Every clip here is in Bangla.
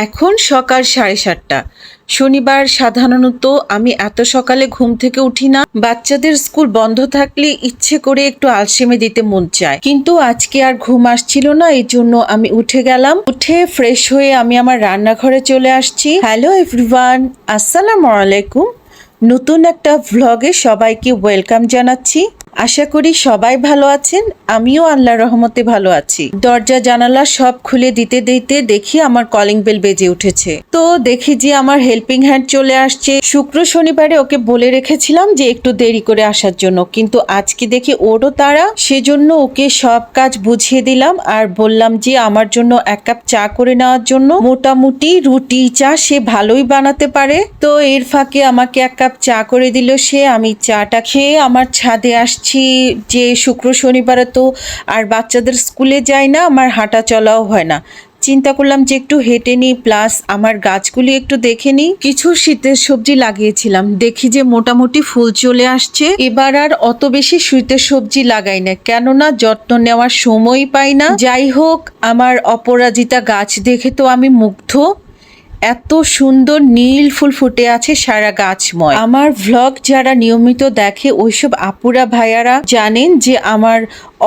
এখন সকাল 7:30। শনিবার সাধারণত আমি এত সকালে ঘুম থেকে উঠি না। বাচ্চাদের স্কুল বন্ধ থাকলে ইচ্ছে করে একটু আলসেমি দিতে মন চায়, কিন্তু আজকে আর ঘুম আসছিল না, এই জন্য আমি উঠে গেলাম। উঠে ফ্রেশ হয়ে আমি আমার রান্নাঘরে চলে আসছি। হ্যালো এভরিওয়ান, আসসালামু আলাইকুম। নতুন একটা ভ্লগে সবাইকে ওয়েলকাম জানাচ্ছি। আশা করি সবাই ভালো আছেন, আমিও আল্লাহর রহমতে ভালো আছি। দরজা জানালা সব খুলে দিতে দিতে দেখি আমার কলিং বেল বেজে উঠেছে। তো দেখি যে আমার হেল্পিং হ্যান্ড চলে আসছে। শুক্র শনিবারে ওকে বলে রেখেছিলাম যে একটু দেরি করে আসার জন্য, কিন্তু আজকে দেখি ওরও তাড়া, সেজন্য ওকে সব কাজ বুঝিয়ে দিলাম আর বললাম যে আমার জন্য 1 কাপ চা করে নেওয়ার জন্য। মোটামুটি রুটি চা সে ভালোই বানাতে পারে, তো এর ফাঁকে আমাকে 1 কাপ চা করে দিল সে। আমি চাটা খেয়ে আমার ছাদে আসছি। যে শুক্র শনিবারে তো আর বাচ্চাদের স্কুলে যায় না, আমার হাঁটা চলাও হয় না। চিন্তা করলাম যে একটু হেঁটে নিই, প্লাস আমার গাছগুলি একটু দেখে নিই। কিছু শীতের সবজি লাগিয়েছিলাম, দেখি যে মোটামুটি ফুল চলে আসছে। এবার আর অত বেশি শীতের সবজি লাগাই না, কেননা যত্ন নেওয়ার সময় পাই না। যাই হোক, আমার অপরাজিতা গাছ দেখে তো আমি মুগ্ধ। এত সুন্দর নীল ফুল ফুটে আছে সারা গাছময়। আমার ভ্লগ যারা নিয়মিত দেখে ওইসব আপুরা ভাইয়ারা জানেন যে আমার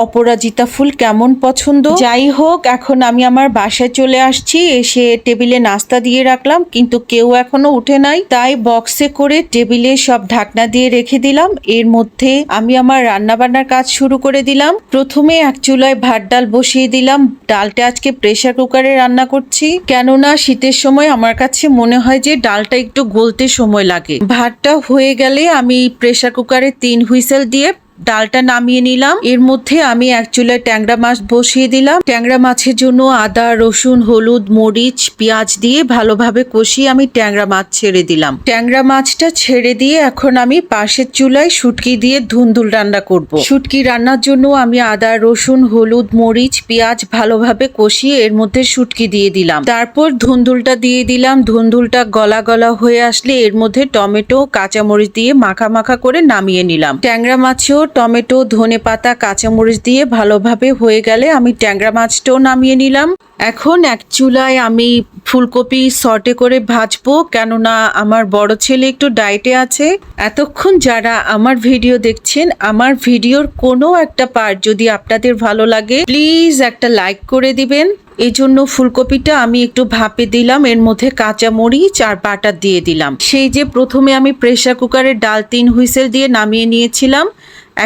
অপরাজিতা ফুল কেমন পছন্দ। যাই হোক, এখন আমি আমার বাসায় চলে আসছি। এসে টেবিলে নাস্তা দিয়ে রাখলাম, কিন্তু কেউ এখনো উঠে নাই, তাই বক্সে করে টেবিলে সব ঢাকনা দিয়ে রেখে দিলাম। এর মধ্যে আমি আমার রান্না বান্নার কাজ শুরু করে দিলাম। প্রথমে এক চুলায় ভাত ডাল বসিয়ে দিলাম। ডালটা আজকে প্রেসার কুকারে রান্না করছি, কেননা শীতের সময় আমার কাছে মনে হয় যে ডালটা একটু গলতে সময় লাগে। ভাতটা হয়ে গেলে আমি প্রেসার কুকারে 3 হুইসেল দিয়ে ডালটা নামিয়ে নিলাম। এর মধ্যে আমি এক চুলায় ট্যাংরা মাছ বসিয়ে দিলাম। ট্যাংরা মাছের জন্য আদা রসুন হলুদ মরিচ পেঁয়াজ দিয়ে ভালোভাবে কষিয়ে আমি ট্যাংরা মাছ ছেড়ে দিলাম। ট্যাংরা মাছটা ছেড়ে দিয়ে এখন আমি পাশের চুলায় শুটকি দিয়ে ধুন্দুল রান্না করব। শুটকি রান্নার জন্য আমি আদা রসুন হলুদ মরিচ পেঁয়াজ ভালোভাবে কষিয়ে এর মধ্যে শুটকি দিয়ে দিলাম। তারপর ধুন্দুলটা দিয়ে দিলাম। ধুন্দুলটা গলা গলা হয়ে আসলে এর মধ্যে টমেটো কাঁচামরিচ দিয়ে মাখা মাখা করে নামিয়ে নিলাম। ট্যাংরা মাছেও টমেটো ধনেপাতা কাঁচামরিচ দিয়ে ভালোভাবে হয়ে গেলে আমি ট্যাংরা মাছটাও নামিয়ে নিলাম। এখন এক চুলায় আমি ফুলকপি সটে করে ভাজবো, কেননা আমার বড় ছেলে একটু ডায়েটে আছে। এতক্ষণ যারা আমার ভিডিও দেখছেন, আমার ভিডিওর কোনো একটা পার্ট যদি আপনাদের ভালো লাগে প্লিজ একটা লাইক করে দিবেন। এই জন্য ফুলকপিটা আমি একটু ভাপে দিলাম, এর মধ্যে কাঁচা মরিচ আর বাটার দিয়ে দিলাম। সেই যে প্রথমে আমি প্রেসার কুকারে ডাল 3 হুইসেল দিয়ে নামিয়ে নিয়েছিলাম,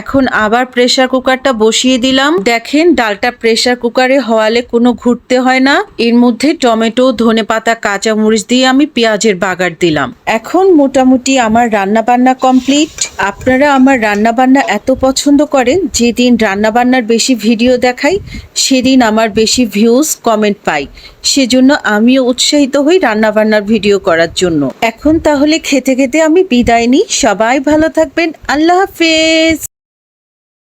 এখন আবার প্রেসার কুকারটা বসিয়ে দিলাম। দেখেন ডালটা প্রেসার কুকারে হওয়ালে কোনো ঘুরতে হয় না। এর মধ্যে টমেটো ধনেপাতা কাঁচামরিচ দিয়ে আমি পেঁয়াজের বাগার দিলাম। এখন মোটামুটি আমার রান্না বান্না কমপ্লিট। আপনারা আমার রান্না বান্না এত পছন্দ করেন, যেদিন রান্না বান্নার বেশি ভিডিও দেখাই সেদিন আমার বেশি ভিউজ কমেন্ট পাই, সেজন্য আমিও উৎসাহিত হই রান্না বান্নার ভিডিও করার জন্য। এখন তাহলে খেতে খেতে আমি বিদায় নিই। সবাই ভালো থাকবেন, আল্লাহ হাফেজ।